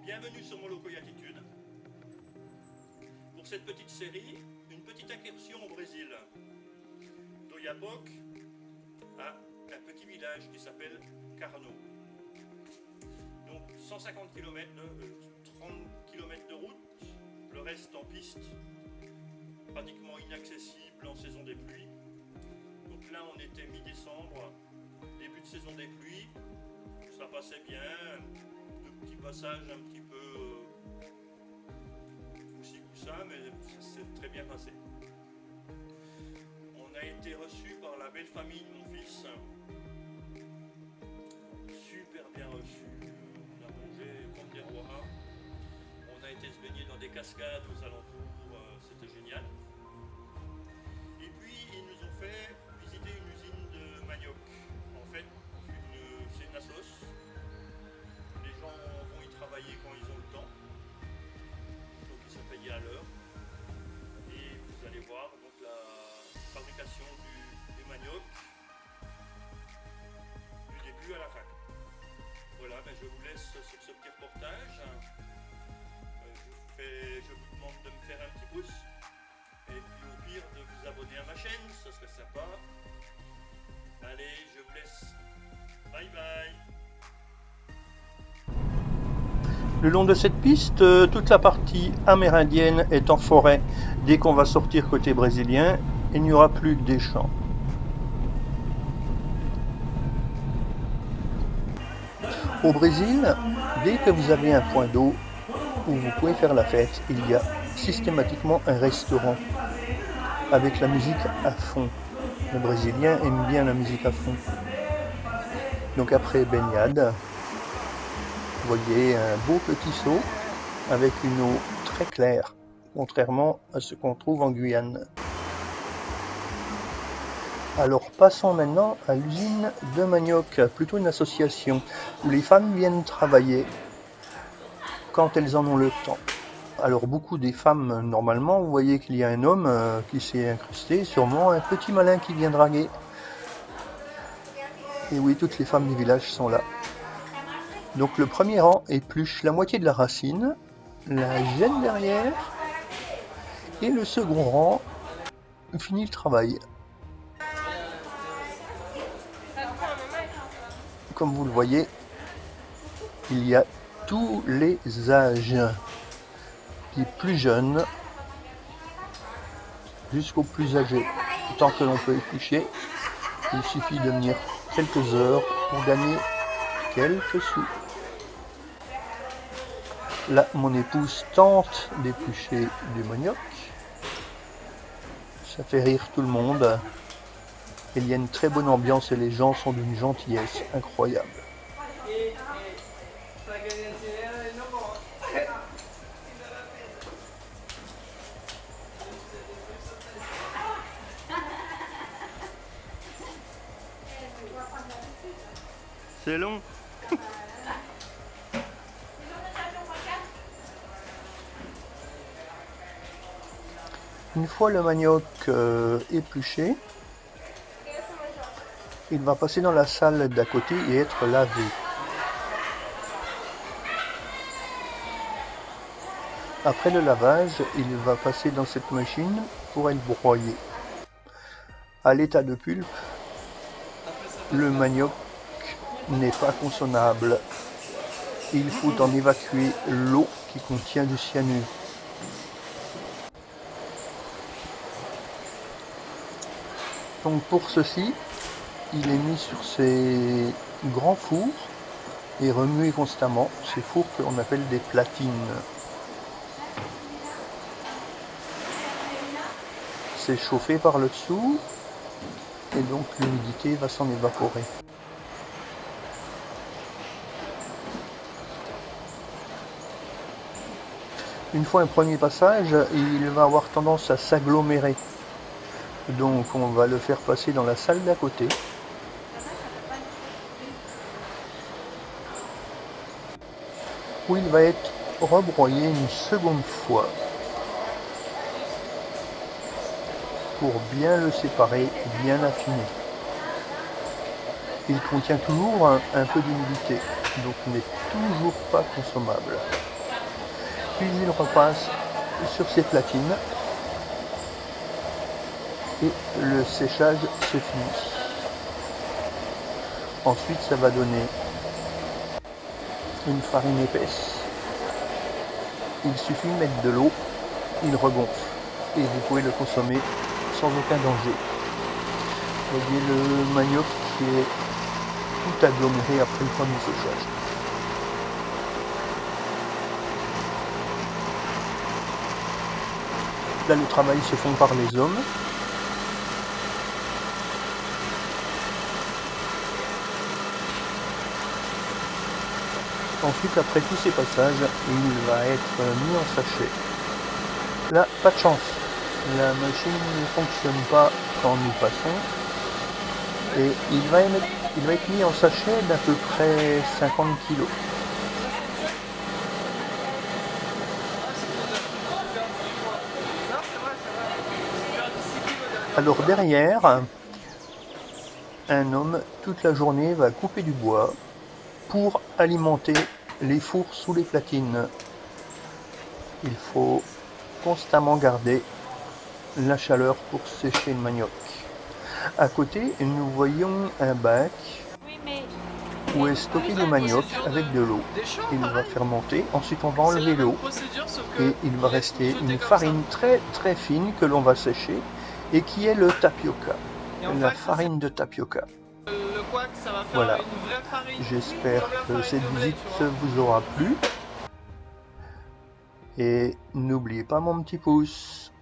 Bienvenue sur Moloco Attitude. Pour cette petite série, une petite incursion au Brésil. D'Oiapoque à un petit village qui s'appelle Carno. Donc 150 km, 30 km de route, le reste en piste, pratiquement inaccessible en saison des pluies. Donc là on était mi-décembre, début de saison des pluies, ça passait bien, de petits passages un petit peu coup-ci coup-ça, mais ça s'est très bien passé. On a été reçus par la belle famille de mon fils, super bien reçus, on a mangé comme des rois, on a été se baigner dans des cascades aux alentours, c'était génial. Et puis ils nous ont fait visiter une usine de manioc. En fait, c'est une assoce. Les gens vont y travailler quand ils ont le temps. Donc ils sont payés à l'heure. Et vous allez voir donc la fabrication du manioc du début à la fin. Voilà, ben je vous laisse sur ce petit reportage. Je vous demande de me faire un petit pouce. Et puis au pire de vous abonner à ma chaîne, ce serait sympa. Allez, je vous laisse. Bye bye. Le long de cette piste, toute la partie amérindienne est en forêt. Dès qu'on va sortir côté brésilien, il n'y aura plus que des champs. Au Brésil, dès que vous avez un point d'eau où vous pouvez faire la fête, il y a systématiquement un restaurant avec la musique à fond. Le Brésilien aime bien la musique à fond. Donc après baignade, vous voyez un beau petit seau avec une eau très claire, contrairement à ce qu'on trouve en Guyane. Alors passons maintenant à l'usine de manioc, plutôt une association où les femmes viennent travailler quand elles en ont le temps. Alors beaucoup des femmes, normalement, vous voyez qu'il y a un homme qui s'est incrusté, sûrement un petit malin qui vient draguer. Et oui, toutes les femmes du village sont là. Donc le premier rang épluche la moitié de la racine, la jette derrière, et le second rang finit le travail. Comme vous le voyez, il y a tous les âges, des plus jeunes jusqu'aux plus âgés. Tant que l'on peut éplucher, il suffit de venir quelques heures pour gagner quelques sous. Là, mon épouse tente d'éplucher du manioc. Ça fait rire tout le monde. Il y a une très bonne ambiance et les gens sont d'une gentillesse incroyable. C'est long. Une fois le manioc épluché, il va passer dans la salle d'à côté et être lavé. Après le lavage, il va passer dans cette machine pour être broyé. À l'état de pulpe, le manioc n'est pas consommable. Il faut en évacuer l'eau qui contient du cyanure. Donc pour ceci, il est mis sur ces grands fours et remué constamment. Ces fours que l'on appelle des platines. C'est chauffé par le dessous et donc l'humidité va s'en évaporer. Une fois un premier passage, il va avoir tendance à s'agglomérer. Donc on va le faire passer dans la salle d'à côté. Où il va être rebroyé une seconde fois. Pour bien le séparer et bien affiner. Il contient toujours un peu d'humidité, donc n'est toujours pas consommable. puis il repasse sur ses platines et le séchage se finit. Ensuite, ça va donner une farine épaisse. Il suffit de mettre de l'eau, il regonfle et vous pouvez le consommer sans aucun danger. Vous voyez le manioc qui est tout aggloméré après le premier séchage. Là, le travail se fait par les hommes. Ensuite, après tous ces passages, il va être mis en sachet. Là, pas de chance. La machine ne fonctionne pas quand nous passons. Et il va être mis en sachet d'à peu près 50 kg. Alors derrière, un homme toute la journée va couper du bois pour alimenter les fours sous les platines. Il faut constamment garder la chaleur pour sécher le manioc. À côté, nous voyons un bac où est stocké le manioc avec de l'eau. Il va fermenter, ensuite on va enlever l'eau et il va rester une farine très très fine que l'on va sécher et qui est le tapioca, la farine de tapioca. Voilà, j'espère que cette visite vous aura plu et n'oubliez pas mon petit pouce.